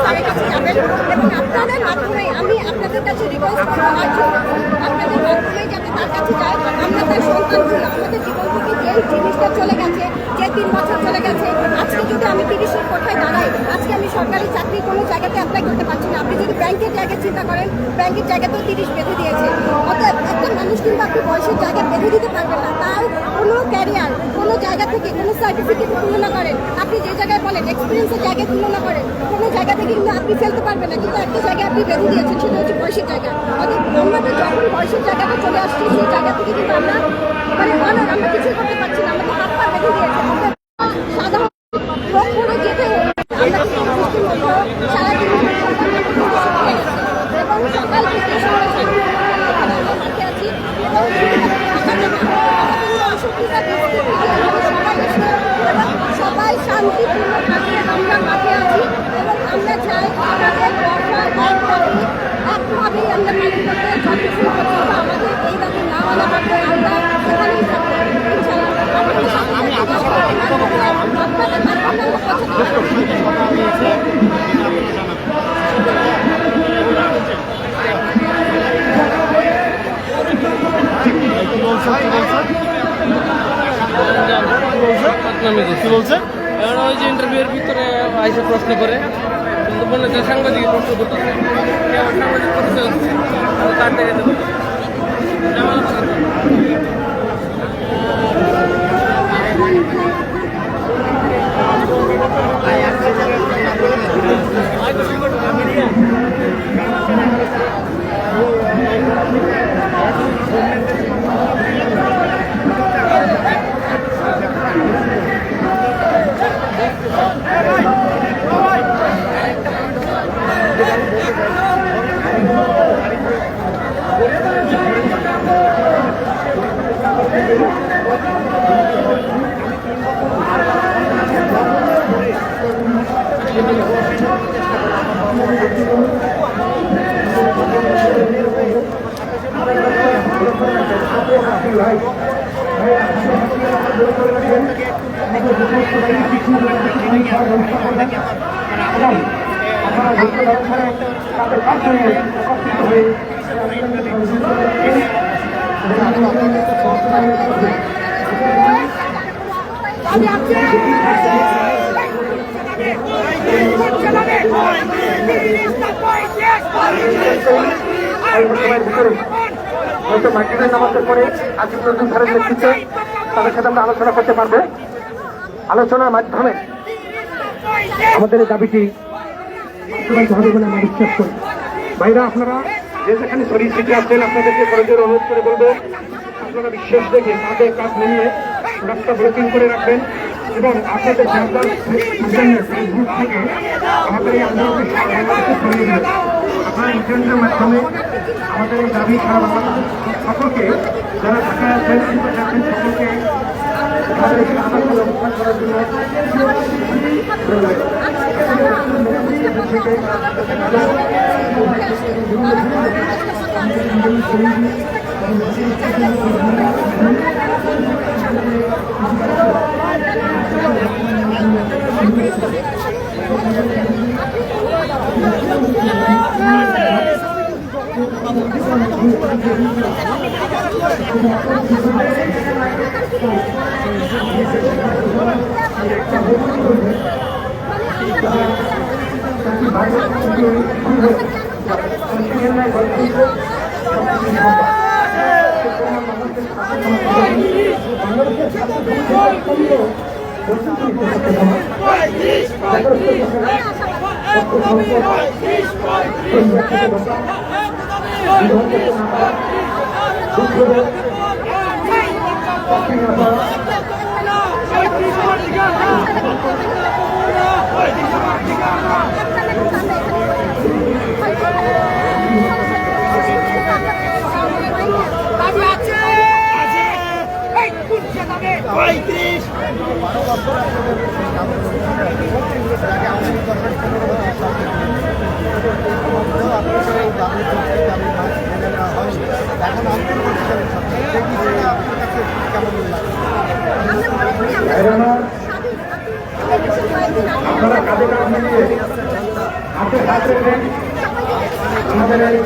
স্যারের কাছে যাবেন এবং আপনাদের মাধ্যমে আমি আপনাদের কাছে রিকোয়েস্ট করবো আপনাদের মাধ্যমে যাতে তার কাছে যায়। আমরা তার সন্তান ছিল, আমাদের জীবন থেকে যে জিনিসটা চলে গেছে, যে 3 বছর চলে গেছে, আজকে যদি আমি 30-এর কোঠায় দাঁড়াই, আজকে আমি সরকারি চাকরি কোনো জায়গাতে অ্যাপ্লাই করতে পারছি না। আপনি যদি ব্যাংকের জায়গায় চিন্তা করেন, ব্যাংকের জায়গাতেও 30 বেঁধে দিয়েছে। অতএব একটা মানুষ কিন্তু আপনি বয়সের জায়গায় বেঁধে দিতে পারবেন না। তার কোনো ক্যারিয়ার, কোনো জায়গা থেকে কোনো সার্টিফিকেট তুলনা করেন, আপনি যে জায়গায় বলেন এক্সপিরিয়েন্সের জায়গায় তুলনা করেন, কোনো জায়গা থেকে কিন্তু আপনি ফেলতে পারবেন না। কিন্তু একটা জায়গায় আপনি বেঁধে দিয়েছেন, সেটা হচ্ছে বয়সের জায়গা। অতএব আমাদের যখন বয়সের জায়গাটা চলে আসছে, সেই জায়গা থেকে কিন্তু আমরা আমরা কিছুই করতে পারছি না, আমাদের হাত পা বেঁধে দিয়েছে। সাধারণ লোক করে যেতে আমরা কিন্তু বৃষ্টির মধ্যে সারাদিন এবং সকাল থেকে মাঠে আছি এবং সবাই শান্তিপূর্ণভাবে আমরা মাঠে আছি এবং আমরা চাই আমাদের একভাবেই আমরা পালন করতে যতক্ষণ পর্যন্ত আমাদের এই দাবি না মানা হবে আমরা সেখানেই থাকবো। কি বলছে ওই যে ইন্টারভিউর ভিতরে আইসে প্রশ্ন করে, কিন্তু বললে যে সাংবাদিক প্রশ্ন করতেছে, সাংবাদিক করতে কার থেকে মাগরিবের নামাজের পরে আজিম নজরুল স্যারের নেতৃত্বে তাদের সাথে আমরা আলোচনা করতে পারবো। আলোচনার মাধ্যমে আমাদের এই দাবিটি বাস্তবায়িত হবে বলে আমরা বিশ্বাস করি। ভাইরা, আপনারা যে যেখানে শরীর থেকে আসছেন, আপনাদেরকে কলেজের অনুরোধ করে বলবো, আপনারা বিশ্বাস দেখে কাঁধে কাঁধ মিলিয়ে রাস্তা ব্লকিং করে রাখবেন এবং আপনাদের ফেসবুক থেকে আমাদের এই আন্দোলনকে ছড়িয়ে দেবেন। আপনারা ইন্টারনেটের মাধ্যমে আমাদের এই দাবি সারা বাংলাদেশের সকলকে, যারা ঢাকায় আছেন সকলকে আমাদের এই আন্দোলন অবস্থান করার জন্য আপনারা কাজে কাজ মিলিয়ে হাতে হাত রেখে আমাদের এই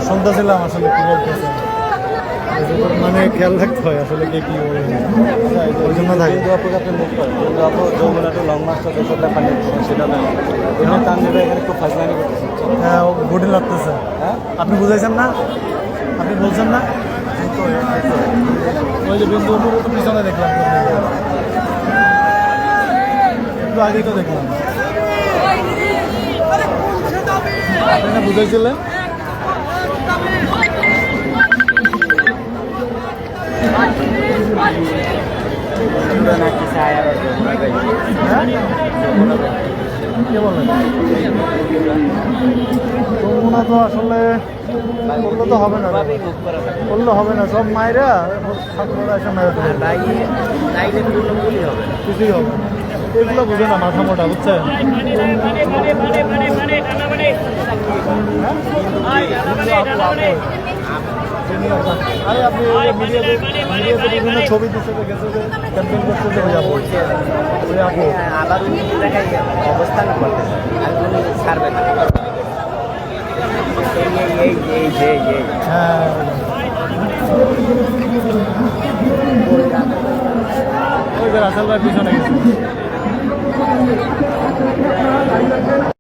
শুনতেছিলাম আসলে কি বলতেছে মানে খেয়াল রাখতে হয় আসলে কে কি বলে ওই জন্য থাকে আপনাকে মুখ করে কিন্তু আপু যমুনাটা লং মাছটা যেটা পানি সেটা না এখানে তানজিরা এখানে খুব ফাজলামি করতেছে হ্যাঁ গুটি লাগতেছে হ্যাঁ আপনি বুঝাইছেন না আপনি বলছেন না ওই যে বিন্দু উপর তো পিছনে দেখলাম একটু আগেই তো দেখলাম আপনি না বুঝাইছিলেন কে বলেন যমুনা তো আসলে করলে তো হবে না করলে হবে না সব মায়েরা ছাত্ররা এসে মায়েরা কিছুই হবে না এগুলো বুঝে না মাথা মোটা বুঝছেন আরে আপনি মিডিয়াতে বিভিন্ন ছবি দিচ্ছে গেছে যে ক্যাম্পেইন করতে যে যাবো ওই আপু আবার অবস্থান করতেছে আর উনি ছাড়বে না হ্যাঁ ওই যে রাসেল ভাই পিছনে গেছে